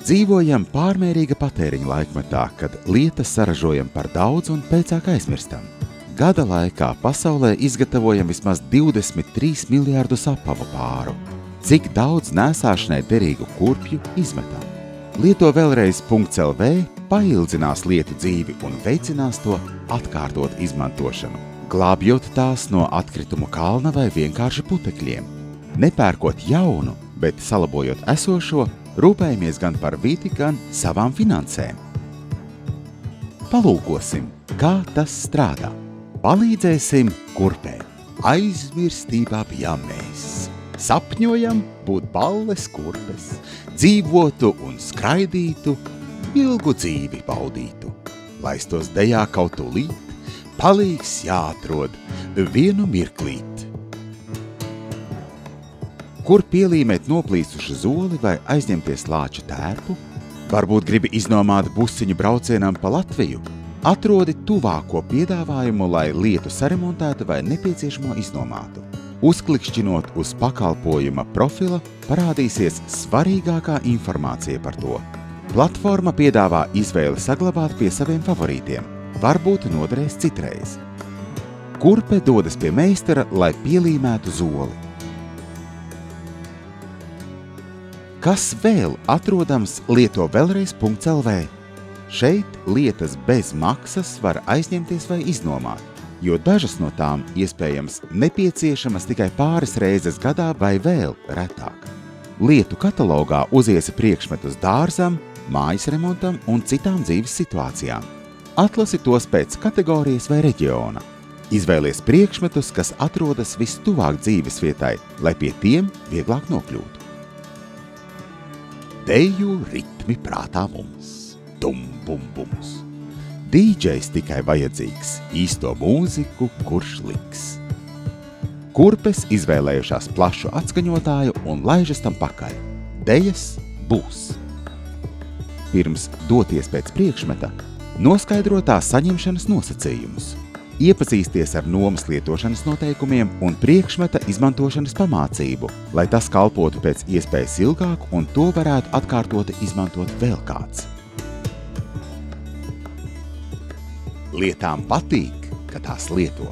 Dzīvojam pārmērīga patēriņa laikmetā, kad lietas saražojam par daudz un pēcāk aizmirstam. Gada laikā pasaulē izgatavojam vismaz 23 miljārdus apavu pāru. Cik daudz nēsāšanai derīgu kurpju izmetam? Lieto vēlreiz.lv paildzinās lietu dzīvi un veicinās to atkārtot izmantošanu, glābjot tās no atkritumu kalna vai vienkārši putekļiem. Nepērkot jaunu, bet salabojot esošo, rūpējamies gan par vidi, gan savām finansēm. Palūkosim, kā tas strādā. Palīdzēsim kurpēm. Aizmirstībā bijām mēs. Sapņojam būt balles kurpes, dzīvotu un skraidītu, ilgu dzīvi baudītu. Laistos dejā kaut tūlīt, palīgs jāatrod vienu mirklīt. Kur pielīmēt noplīsušu zoli vai aizņemties lāča tērpu? Varbūt gribi iznomāt busiņu braucienam pa Latviju? Atrodi tuvāko piedāvājumu, lai lietu saremontētu vai nepieciešamo iznomātu. Uzklikšķinot uz pakalpojuma profila, parādīsies svarīgākā informācija par to. Platforma piedāvā izvēli saglabāt pie saviem favorītiem. Varbūt noderēs citreiz. Kurpe dodas pie meistara, lai pielīmētu zoli. Kas vēl atrodams lieto vēlreiz.lv? Šeit lietas bez maksas var aizņemties vai iznomāt, jo dažas no tām iespējams nepieciešamas tikai pāris reizes gadā vai vēl retāk. Lietu katalogā uziesi priekšmetus dārzam, mājas remontam un citām dzīves situācijām. Atlasi tos pēc kategorijas vai reģiona. Izvēlies priekšmetus, kas atrodas vistuvāk dzīves vietai, lai pie tiem vieglāk nokļūtu. Deju ritmi prātā mums. Bums. DJs tikai vajadzīgs, īsto mūziku, kurš liks. Kurpes izvēlējušās plašu atskaņotāju un laižas tam pakaļ. Dejas būs. Pirms doties pēc priekšmeta, noskaidro tā saņemšanas nosacījumus. Iepazīsties ar nomas lietošanas noteikumiem un priekšmeta izmantošanas pamācību, lai tas kalpotu pēc iespējas ilgāk un to varētu atkārtoti izmantot vēl kāds. Lietām patīk, ka tās lieto.